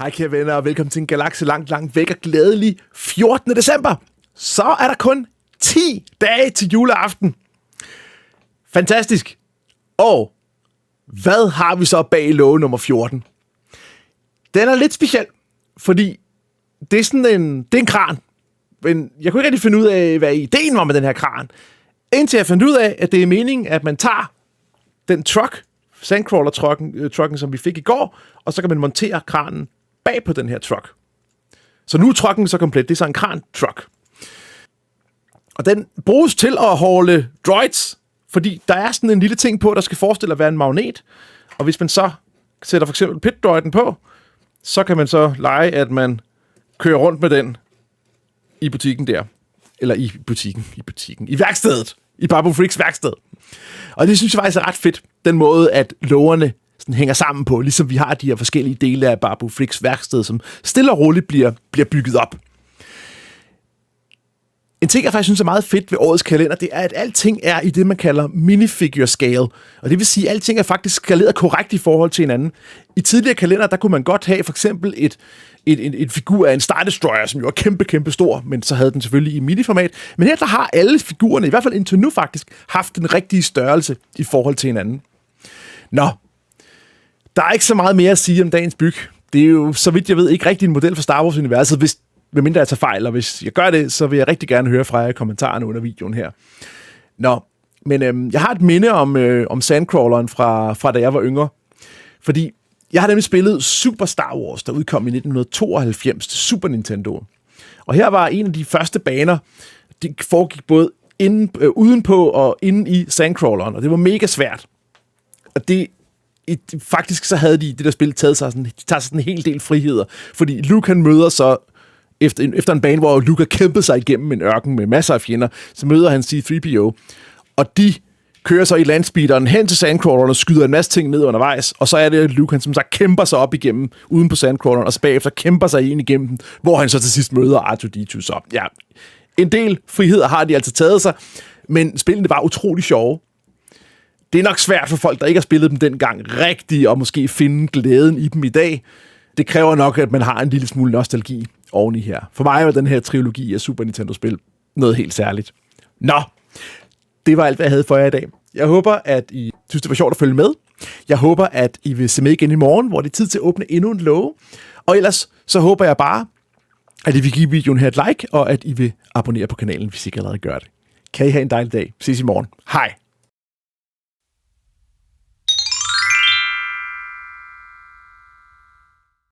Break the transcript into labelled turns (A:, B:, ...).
A: Hej kære venner, og velkommen til en galakse langt væk og glædelig 14. december. Så er der kun 10 dage til juleaften. Fantastisk. Og hvad har vi så bag låge nummer 14? Den er lidt speciel, fordi det er sådan en kran. Men jeg kunne ikke rigtig finde ud af, hvad ideen var med den her kran. Indtil jeg fandt ud af, at det er meningen, at man tager den truck, Sandcrawler-trucken, som vi fik i går, og så kan man montere kranen bag på den her truck. Så nu er trucken så komplet. Det er så en kran-truck. Og den bruges til at holde droids, fordi der er sådan en lille ting på, der skal forestille at være en magnet. Og hvis man så sætter for eksempel pit-droiden på, så kan man så lege, at man kører rundt med den i butikken der. Eller i butikken. I værkstedet. I Babu Friks værksted. Og det synes jeg faktisk er ret fedt. Den måde, at lågerne sådan hænger sammen på. Ligesom vi har de her forskellige dele af Babu Friks værksted, som stille og roligt bliver bygget op. En ting, jeg faktisk synes er meget fedt ved årets kalender, det er, at alting er i det, man kalder minifigure scale. Og det vil sige, at alting er faktisk skaleret korrekt i forhold til hinanden. I tidligere kalender, der kunne man godt have for eksempel en figur af en Star Destroyer, som jo var kæmpe stor, men så havde den selvfølgelig i miniformat. Men her, der har alle figurerne, i hvert fald indtil nu faktisk, haft den rigtige størrelse i forhold til hinanden. Nå, der er ikke så meget mere at sige om dagens byg. Det er jo, så vidt jeg ved, ikke rigtig en model for Star Wars-universet, medmindre jeg tager fejl, og hvis jeg gør det, så vil jeg rigtig gerne høre fra jer i kommentarerne under videoen her. Nå, men jeg har et minde om Sandcrawleren fra da jeg var yngre, fordi jeg har nemlig spillet Super Star Wars, der udkom i 1992 til Super Nintendo. Og her var en af de første baner, det foregik både udenpå og inde i Sandcrawleren, og det var mega svært. Og faktisk så havde det der spil taget sig sådan en hel del friheder, fordi Luke han møder så efter en bane, hvor Luke har kæmpet sig igennem en ørken med masser af fjender, så møder han C-3PO, og de kører så i landspeederen hen til Sandcrawleren og skyder en masse ting ned undervejs, og så er det Luke, han som sagt kæmper sig op igennem uden på Sandcrawleren, og så bagefter kæmper sig ind igennem den, hvor han så til sidst møder R2-D2. Så ja, en del friheder har de altså taget sig, men spillene var utrolig sjove. Det er nok svært for folk, der ikke har spillet dem dengang rigtigt, og måske finde glæden i dem i dag. Det kræver nok, at man har en lille smule nostalgi oveni her. For mig var den her trilogi af Super Nintendo-spil noget helt særligt. Nå, det var alt, hvad jeg havde for jer i dag. Jeg håber, at I synes, det var sjovt at følge med. Jeg håber, at I vil se med igen i morgen, hvor det er tid til at åbne endnu en låge. Og ellers så håber jeg bare, at I vil give videoen her et like, og at I vil abonnere på kanalen, hvis I ikke allerede gør det. Kan I have en dejlig dag. Ses i morgen. Hej!